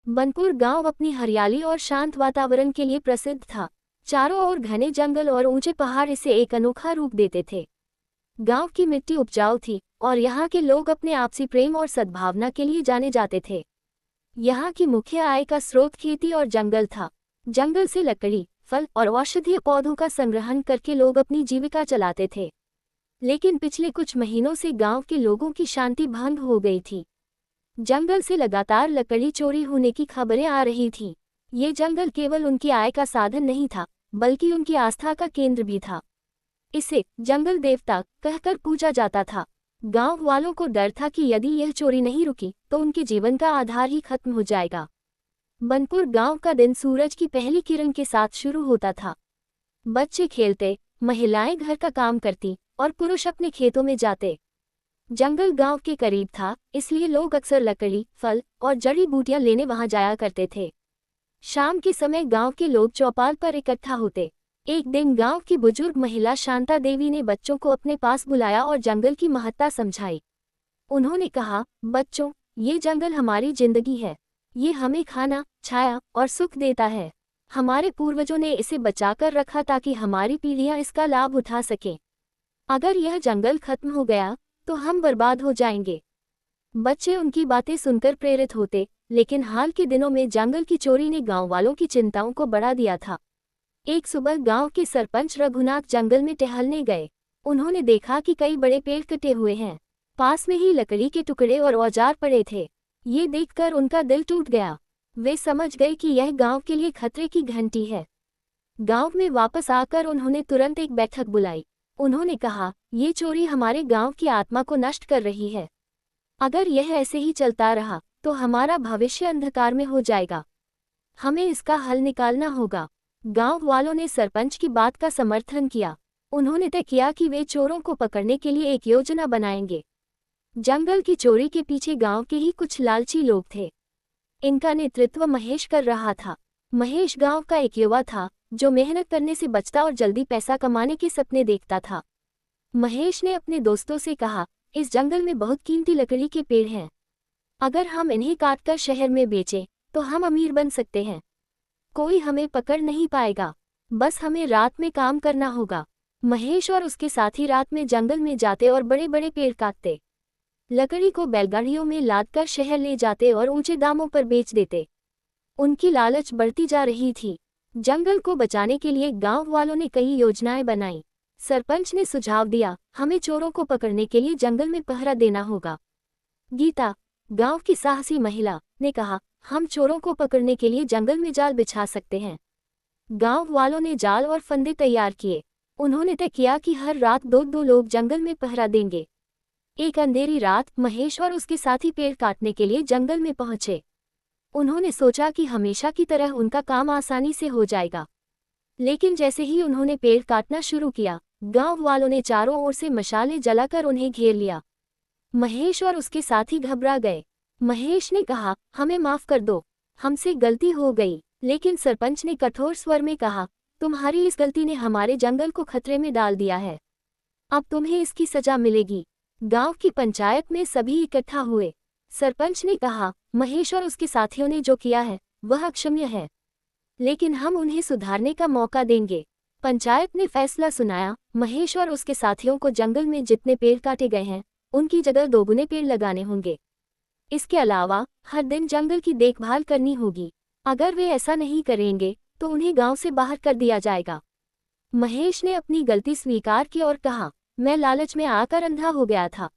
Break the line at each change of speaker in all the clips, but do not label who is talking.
बनपुर गांव अपनी हरियाली और शांत वातावरण के लिए प्रसिद्ध था। चारों ओर घने जंगल और ऊंचे पहाड़ इसे एक अनोखा रूप देते थे। गांव की मिट्टी उपजाऊ थी और यहाँ के लोग अपने आपसी प्रेम और सद्भावना के लिए जाने जाते थे। यहाँ की मुख्य आय का स्रोत खेती और जंगल था। जंगल से लकड़ी, फल और औषधीय पौधों का संग्रहण करके लोग अपनी जीविका चलाते थे। लेकिन पिछले कुछ महीनों से गांव के लोगों की शांति भंग हो गई थी। जंगल से लगातार लकड़ी चोरी होने की खबरें आ रही थीं। ये जंगल केवल उनकी आय का साधन नहीं था, बल्कि उनकी आस्था का केंद्र भी था। इसे जंगल देवता कहकर पूजा जाता था। गांव वालों को डर था कि यदि यह चोरी नहीं रुकी तो उनके जीवन का आधार ही खत्म हो जाएगा। बनपुर गांव का दिन सूरज की पहली किरण के साथ शुरू होता था। बच्चे खेलते, महिलाएं घर का काम करती और पुरुष अपने खेतों में जाते। जंगल गांव के करीब था, इसलिए लोग अक्सर लकड़ी, फल और जड़ी बूटियां लेने वहां जाया करते थे। शाम के समय गांव के लोग चौपाल पर इकट्ठा होते। एक दिन गांव की बुजुर्ग महिला शांता देवी ने बच्चों को अपने पास बुलाया और जंगल की महत्ता समझाई। उन्होंने कहा, बच्चों, ये जंगल हमारी जिंदगी है। ये हमें खाना, छाया और सुख देता है। हमारे पूर्वजों ने इसे बचाकर रखा ताकि हमारी पीढ़ियां इसका लाभ उठा सकें। अगर यह जंगल खत्म हो गया तो हम बर्बाद हो जाएंगे। बच्चे उनकी बातें सुनकर प्रेरित होते, लेकिन हाल के दिनों में जंगल की चोरी ने गांव वालों की चिंताओं को बढ़ा दिया था। एक सुबह गांव के सरपंच रघुनाथ जंगल में टहलने गए। उन्होंने देखा कि कई बड़े पेड़ कटे हुए हैं। पास में ही लकड़ी के टुकड़े और औजार पड़े थे। ये देखकर उनका दिल टूट गया। वे समझ गए कि यह गांव के लिए खतरे की घंटी है। गांव में वापस आकर उन्होंने तुरंत एक बैठक बुलाई। उन्होंने कहा, ये चोरी हमारे गांव की आत्मा को नष्ट कर रही है। अगर यह ऐसे ही चलता रहा तो हमारा भविष्य अंधकार में हो जाएगा। हमें इसका हल निकालना होगा। गांव वालों ने सरपंच की बात का समर्थन किया। उन्होंने तय किया कि वे चोरों को पकड़ने के लिए एक योजना बनाएंगे। जंगल की चोरी के पीछे गांव के ही कुछ लालची लोग थे। इनका नेतृत्व महेश कर रहा था। महेश गांव का एक युवा था जो मेहनत करने से बचता और जल्दी पैसा कमाने के सपने देखता था। महेश ने अपने दोस्तों से कहा, इस जंगल में बहुत कीमती लकड़ी के पेड़ हैं। अगर हम इन्हें काटकर शहर में बेचें तो हम अमीर बन सकते हैं। कोई हमें पकड़ नहीं पाएगा। बस हमें रात में काम करना होगा। महेश और उसके साथी रात में जंगल में जाते और बड़े बड़े पेड़ काटते। लकड़ी को बैलगाड़ियों में लादकर शहर ले जाते और ऊंचे दामों पर बेच देते। उनकी लालच बढ़ती जा रही थी। जंगल को बचाने के लिए गांव वालों ने कई योजनाएं बनाई। सरपंच ने सुझाव दिया, हमें चोरों को पकड़ने के लिए जंगल में पहरा देना होगा। गीता, गांव की साहसी महिला, ने कहा, हम चोरों को पकड़ने के लिए जंगल में जाल बिछा सकते हैं। गांव वालों ने जाल और फंदे तैयार किए। उन्होंने तय किया कि हर रात दो दो लोग जंगल में पहरा देंगे। एक अंधेरी रात महेश और उसके साथी पेड़ काटने के लिए जंगल में पहुंचे। उन्होंने सोचा कि हमेशा की तरह उनका काम आसानी से हो जाएगा। लेकिन जैसे ही उन्होंने पेड़ काटना शुरू किया, गांव वालों ने चारों ओर से मशालें जलाकर उन्हें घेर लिया। महेश और उसके साथी घबरा गए। महेश ने कहा, हमें माफ कर दो, हमसे गलती हो गई। लेकिन सरपंच ने कठोर स्वर में कहा, तुम्हारी इस गलती ने हमारे जंगल को खतरे में डाल दिया है। अब तुम्हें इसकी सजा मिलेगी। गांव की पंचायत में सभी इकट्ठा हुए। सरपंच ने कहा, महेश और उसके साथियों ने जो किया है वह अक्षम्य है, लेकिन हम उन्हें सुधारने का मौका देंगे। पंचायत ने फैसला सुनाया, महेश और उसके साथियों को जंगल में जितने पेड़ काटे गए हैं उनकी जगह दोगुने पेड़ लगाने होंगे। इसके अलावा हर दिन जंगल की देखभाल करनी होगी। अगर वे ऐसा नहीं करेंगे तो उन्हें गांव से बाहर कर दिया जाएगा। महेश ने अपनी गलती स्वीकार की और कहा, मैं लालच में आकर अंधा हो गया था।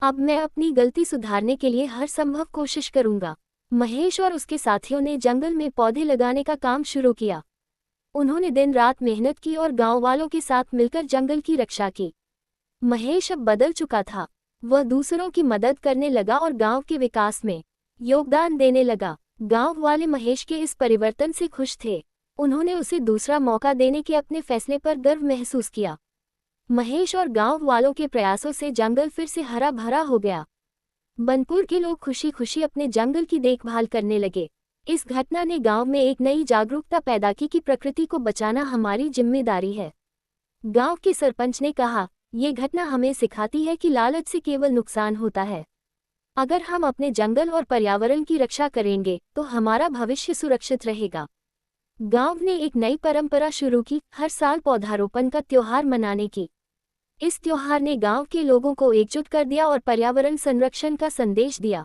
अब मैं अपनी गलती सुधारने के लिए हर संभव कोशिश करूंगा। महेश और उसके साथियों ने जंगल में पौधे लगाने का काम शुरू किया। उन्होंने दिन रात मेहनत की और गांव वालों के साथ मिलकर जंगल की रक्षा की। महेश अब बदल चुका था। वह दूसरों की मदद करने लगा और गांव के विकास में योगदान देने लगा। गांव वाले महेश के इस परिवर्तन से खुश थे। उन्होंने उसे दूसरा मौका देने के अपने फैसले पर गर्व महसूस किया। महेश और गांव वालों के प्रयासों से जंगल फिर से हरा भरा हो गया। बनपुर के लोग खुशी खुशी अपने जंगल की देखभाल करने लगे। इस घटना ने गांव में एक नई जागरूकता पैदा की कि प्रकृति को बचाना हमारी जिम्मेदारी है। गांव के सरपंच ने कहा, ये घटना हमें सिखाती है कि लालच से केवल नुकसान होता है। अगर हम अपने जंगल और पर्यावरण की रक्षा करेंगे तो हमारा भविष्य सुरक्षित रहेगा। गांव ने एक नई परंपरा शुरू की, हर साल पौधारोपण का त्योहार मनाने की। इस त्योहार ने गांव के लोगों को एकजुट कर दिया और पर्यावरण संरक्षण का संदेश दिया।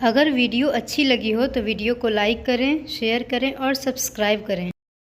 अगर वीडियो अच्छी लगी हो तो वीडियो को लाइक करें, शेयर करें और सब्सक्राइब करें।